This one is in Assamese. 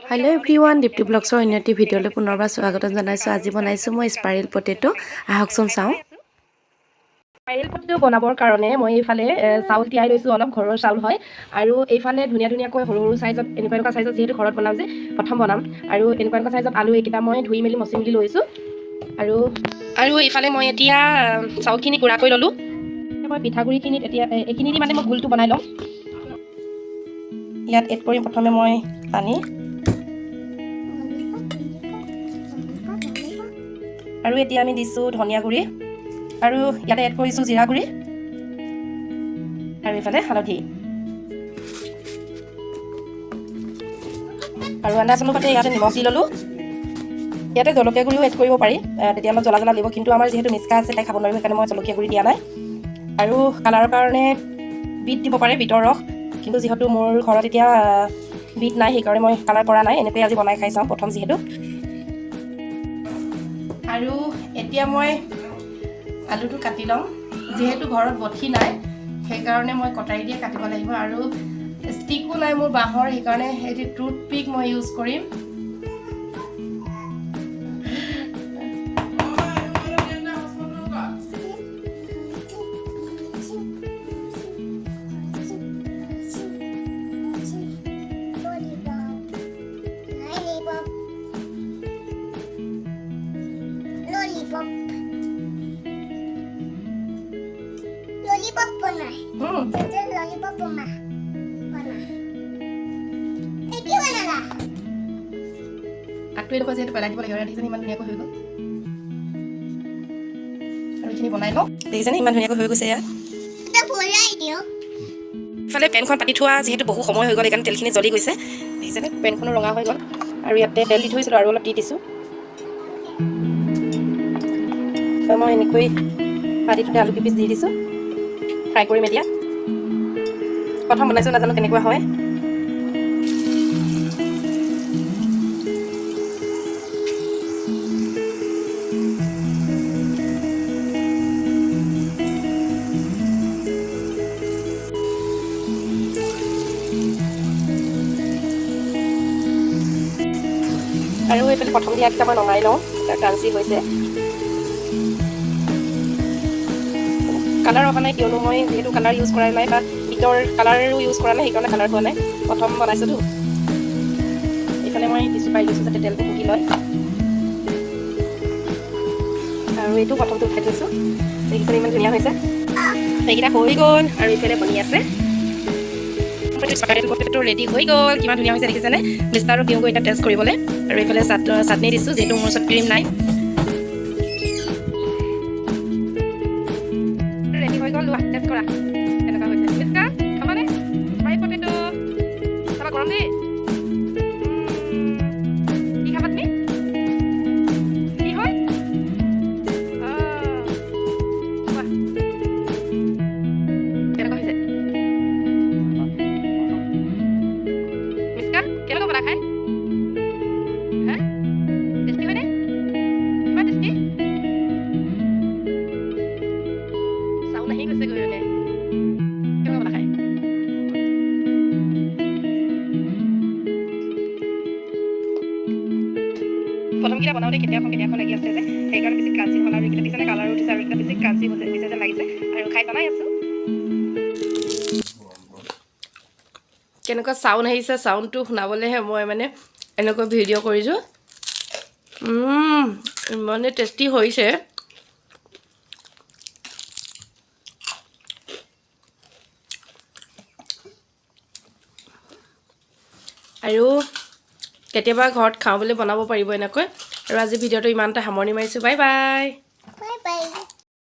हेलो एवरीवन दीप्ति ब्लग्सर अन्य एटी भिडिओले पुनरबार स्वागत जनाइছো আজি বনাইছো মই স্পাইৰেল পটেটো আহকচোন চাও স্পাইৰেল পটেটো বনাবৰ কাৰণে মই এইফালে চাউল তিয়াই লৈছো অলপ ঘৰৰ চাউল হয় আৰু এইফালে ধুনিয়া ধুনিয়াকৈ সৰু সৰু সাইজত এনেকুৱা সাইজত যেহেতু ঘৰত বনাম যে প্ৰথম বনাম আৰু এনেকুৱা সাইজত আলু এইকিটা মই ধুই মেলি মচি মেলি লৈছো আৰু এইফালে মই এতিয়া চাউলখিনি গুড়া কৰি ললো মই পিঠাগুড়িখিনিত এতিয়া এইখিনি দি মানে মই গুলটো বনাই লম ইয়াত এড কৰিম প্ৰথমে মই পানী আৰু এতিয়া আমি দিছো ধনিয়া গুড়ি আৰু ইয়াতে এড কৰিছো জিৰা গুড়ি আৰু ইফালে হালধি আৰু আন্দাজ অনুপাতে ইয়াতে নিমখ দি ললো ইয়াতে জলকীয়া গুড়িও এড কৰিব পাৰি তেতিয়া অলপ জ্বলা জ্বলা দিব কিন্তু আমাৰ যেহেতু মিস্কা আছে তাই খাব নোৱাৰিম সেইকাৰণে মই জলকীয়া গুড়ি দিয়া নাই আৰু কালাৰৰ কাৰণে বিট দিব পাৰে বিটৰ ৰস কিন্তু যেহেতু মোৰ ঘৰত এতিয়া বিট নাই সেইকাৰণে মই কালাৰ কৰা নাই এনেকৈ আজি বনাই খাই চাওঁ প্ৰথম যিহেতু আৰু এতিয়া মই আলুটো কাটি লম যেহেতু ঘৰত বঠি নাই সেইকাৰণে মই কটাৰী দিয়ে কাটিব লাগিব আৰু ষ্টিকো নাই মোৰ বাঁহৰ সেইকাৰণে এটি টুথপিক মই ইউজ কৰিম Lollipop pernah. Itu lollipop pernah. Gimana lah? Aku itu pasti itu pada boleh orang di sini mantunya aku juga. Kalau ini boleh lo? Di sini mantunya aku juga saya. Kita boleh itu. Fale pen kon pati thua যেহেতু বহু সময় হৈ গল এখানে তেলখিনি জ্বলি গৈছে দেখিছেনে পেনখনো ৰঙা হৈ গল আৰু ইয়াতে তেল দি থৈছিলো আৰু অলপ দি দিছো মই এনেকৈ পাতিটোতে আলু পিচ দি দিছো ফ্ৰাই কৰি মেলিয়া প্ৰথম বনাইছো নাজানো কেনেকুৱা হয় আৰু এইফালে প্ৰথম দিয়া কিটা মই নমাই লওঁ ক্ৰাঞ্চি হৈছে কালাৰ অহা নাই কিয়নো মই যেহেতু কালাৰ ইউজ কৰা নাই বা বিটৰ কালাৰো ইউজ কৰা নাই সেইকাৰণে কালাৰ হোৱা নাই প্ৰথম বনাইছোতো এইফালে মই টিচু পাই লৈছোঁ যাতে তেলটো ফুটি লয় আৰু এইটো প্ৰথমটো উঠাই থৈছোঁ দেখিছেনে ইমান ধুনীয়া হৈছে সেইকেইটা হৈ গ'ল আৰু এইফালে বনি আছে স্পাইৰেল পটেটো ৰেডি হৈ গ'ল কিমান ধুনীয়া হৈছে দেখিছেনে মিষ্টাৰো দিওঁগৈ এতিয়া টেষ্ট কৰিবলৈ আৰু এইফালে চাটনি দিছোঁ যিহেতু মোৰ ওচৰত ক্ৰীম নাই ৰেডি হৈ গ'ল লোৱা টেষ্ট কৰা কেনেকুৱা হৈছে মিষ্টা খাবানে স্পাইৰেল পটেটো খাবা গৰম দেই কি খাবা তুমি কি হয় কেনেকুৱা হৈছে কেনেকুৱা বনা খাই হা টেষ্টি হয়নে কিমান টেষ্টি চাউল আহি গৈছে গৈ মানে কেনেকুৱা বনা খাই প্ৰথমকেইটা বনাওঁতে কেতিয়াখন লাগি আছে যে সেইকাৰণে বেছি ক্ৰাঞ্চি হ'ল আৰু এইকেইটা পিছনে কালাৰো উঠিছে আৰু এইকেইটা বেছি ক্ৰাঞ্চি হৈছে যেন লাগিছে আৰু খাই বনাই আছোঁ কেনেকুৱা চাউণ্ড আহিছে চাউণ্ডটো শুনাবলৈহে মই মানে এনেকৈ ভিডিঅ' কৰিছোঁ ইমানে টেষ্টি হৈছে আৰু কেতিয়াবা ঘৰত খাওঁ বুলি বনাব পাৰিব এনেকৈ আৰু আজি ভিডিঅ'টো ইমানটা সামৰণি মাৰিছোঁ বাই বাই